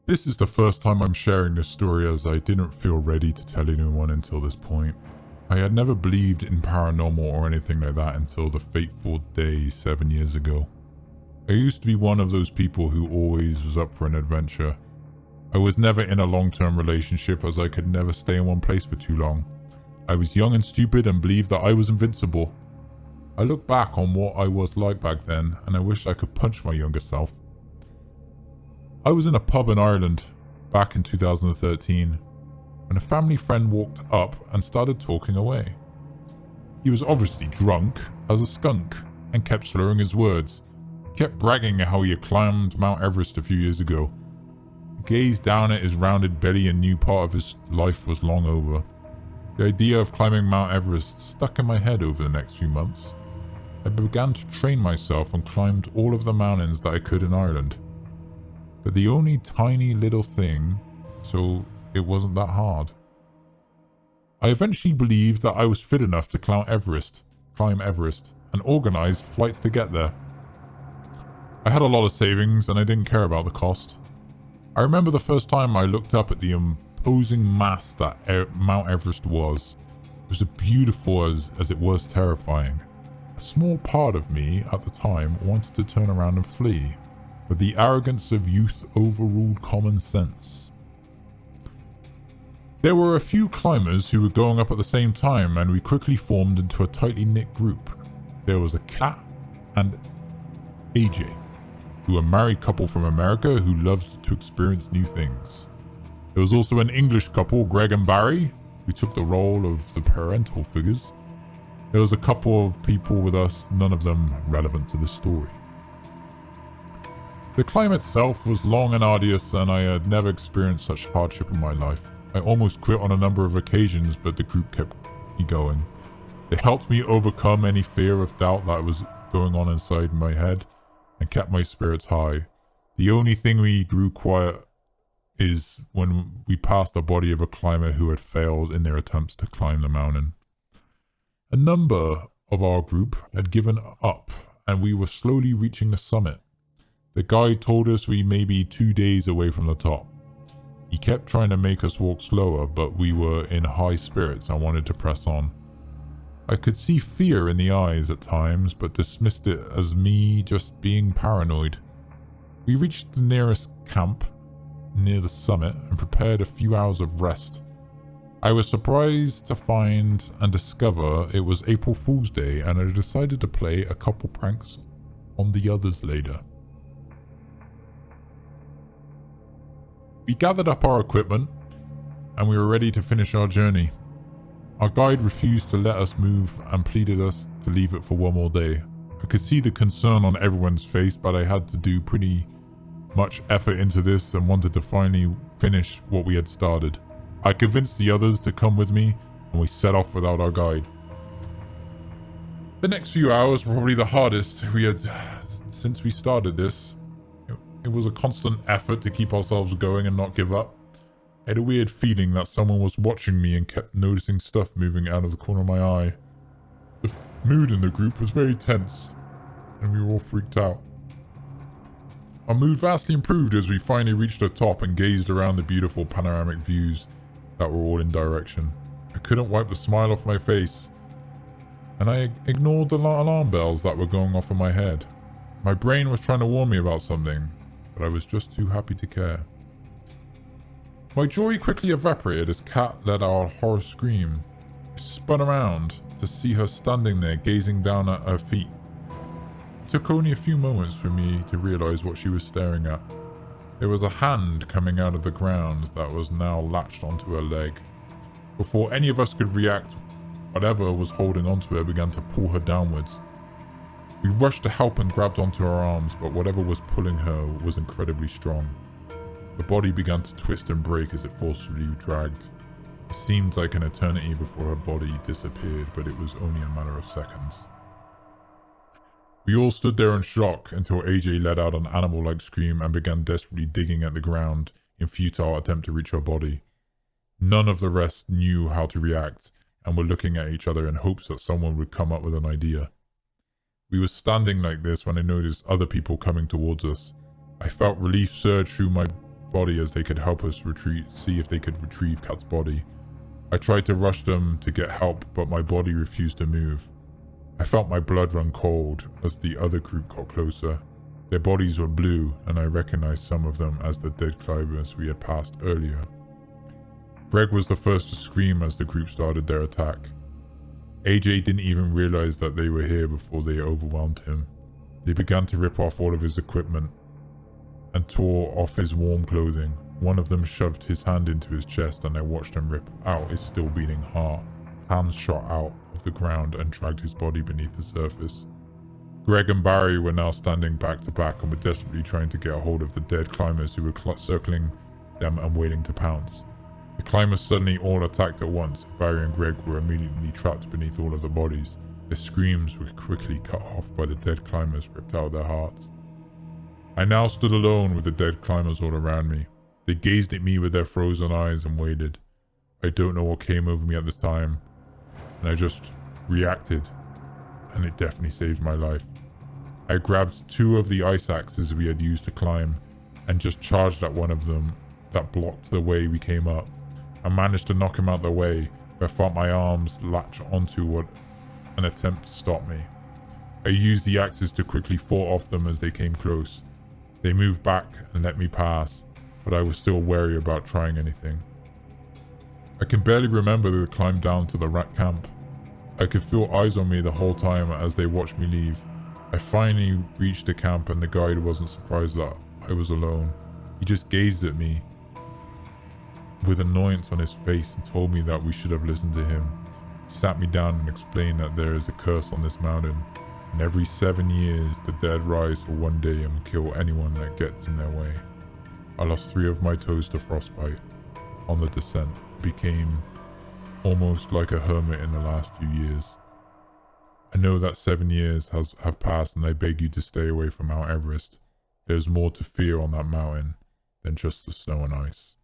This is the first time I'm sharing this story, as I didn't feel ready to tell anyone until this point. I had never believed in paranormal or anything like that until the fateful day 7 years ago. I used to be one of those people who always was up for an adventure. I was never in a long-term relationship, as I could never stay in one place for too long. I was young and stupid and believed that I was invincible. I look back on what I was like back then, and I wish I could punch my younger self. I was in a pub in Ireland back in 2013 when a family friend walked up and started talking away. He was obviously drunk as a skunk and kept slurring his words. He kept bragging how he had climbed Mount Everest a few years ago. I gazed down at his rounded belly and knew part of his life was long over. The idea of climbing Mount Everest stuck in my head over the next few months. I began to train myself and climbed all of the mountains that I could in Ireland. But the only tiny little thing, so it wasn't that hard. I eventually believed that I was fit enough to climb Everest, and organised flights to get there. I had a lot of savings and I didn't care about the cost. I remember the first time I looked up at the imposing mass that Mount Everest was. It was as beautiful as it was terrifying. A small part of me at the time wanted to turn around and flee, but the arrogance of youth overruled common sense. There were a few climbers who were going up at the same time, and we quickly formed into a tightly knit group. There was a Kat and AJ, who were a married couple from America who loved to experience new things. There was also an English couple, Greg and Barry, who took the role of the parental figures. There was a couple of people with us, none of them relevant to the story. The climb itself was long and arduous, and I had never experienced such hardship in my life. I almost quit on a number of occasions, but the group kept me going. It helped me overcome any fear of doubt that was going on inside my head and kept my spirits high. The only thing we grew quiet is when we passed the body of a climber who had failed in their attempts to climb the mountain. A number of our group had given up, and we were slowly reaching the summit. The guide told us we may be 2 days away from the top. He kept trying to make us walk slower, but we were in high spirits and wanted to press on. I could see fear in the eyes at times, but dismissed it as me just being paranoid. We reached the nearest camp near the summit and prepared a few hours of rest. I was surprised to find and discover it was April Fool's Day, and I decided to play a couple pranks on the others later. We gathered up our equipment and we were ready to finish our journey. Our guide refused to let us move and pleaded us to leave it for one more day. I could see the concern on everyone's face, but I had to do pretty much effort into this and wanted to finally finish what we had started. I convinced the others to come with me and we set off without our guide. The next few hours were probably the hardest we had since we started this. It was a constant effort to keep ourselves going and not give up. I had a weird feeling that someone was watching me and kept noticing stuff moving out of the corner of my eye. The mood in the group was very tense, and we were all freaked out. Our mood vastly improved as we finally reached the top and gazed around the beautiful panoramic views that were all in direction. I couldn't wipe the smile off my face, and I ignored the alarm bells that were going off in my head. My brain was trying to warn me about something, but I was just too happy to care. My joy quickly evaporated as Kat let out a horror scream. I spun around to see her standing there gazing down at her feet. It took only a few moments for me to realize what she was staring at. There was a hand coming out of the ground that was now latched onto her leg. Before any of us could react, whatever was holding onto her began to pull her downwards. We rushed to help and grabbed onto her arms, but whatever was pulling her was incredibly strong. The body began to twist and break as it forcefully dragged. It seemed like an eternity before her body disappeared, but it was only a matter of seconds. We all stood there in shock until AJ let out an animal-like scream and began desperately digging at the ground in futile attempt to reach her body. None of the rest knew how to react and were looking at each other in hopes that someone would come up with an idea. We were standing like this when I noticed other people coming towards us. I felt relief surge through my body as they could help us see if they could retrieve Kat's body. I tried to rush them to get help, but my body refused to move. I felt my blood run cold as the other group got closer. Their bodies were blue, and I recognized some of them as the dead climbers we had passed earlier. Greg was the first to scream as the group started their attack. AJ didn't even realize that they were here before they overwhelmed him. They began to rip off all of his equipment and tore off his warm clothing. One of them shoved his hand into his chest, and I watched him rip out his still beating heart. Hands shot out of the ground and dragged his body beneath the surface. Greg and Barry were now standing back to back and were desperately trying to get a hold of the dead climbers who were circling them and waiting to pounce. The climbers suddenly all attacked at once. Barry and Greg were immediately trapped beneath all of the bodies. Their screams were quickly cut off by the dead climbers ripped out of their hearts. I now stood alone with the dead climbers all around me. They gazed at me with their frozen eyes and waited. I don't know what came over me at this time, and I just reacted, and it definitely saved my life. I grabbed 2 of the ice axes we had used to climb and just charged at one of them that blocked the way we came up. I managed to knock him out the way, but I felt my arms latch onto an attempt to stop me. I used the axes to quickly fall off them as they came close. They moved back and let me pass, but I was still wary about trying anything. I can barely remember the climb down to the rat camp. I could feel eyes on me the whole time as they watched me leave. I finally reached the camp, and the guide wasn't surprised that I was alone. He just gazed at me with annoyance on his face and told me that we should have listened to him. He sat me down and explained that there is a curse on this mountain, and every 7 years the dead rise for one day and will kill anyone that gets in their way. I lost 3 of my toes to frostbite on the descent. Became almost like a hermit in the last few years. I know that 7 years have passed, and I beg you to stay away from Mount Everest. There's more to fear on that mountain than just the snow and ice.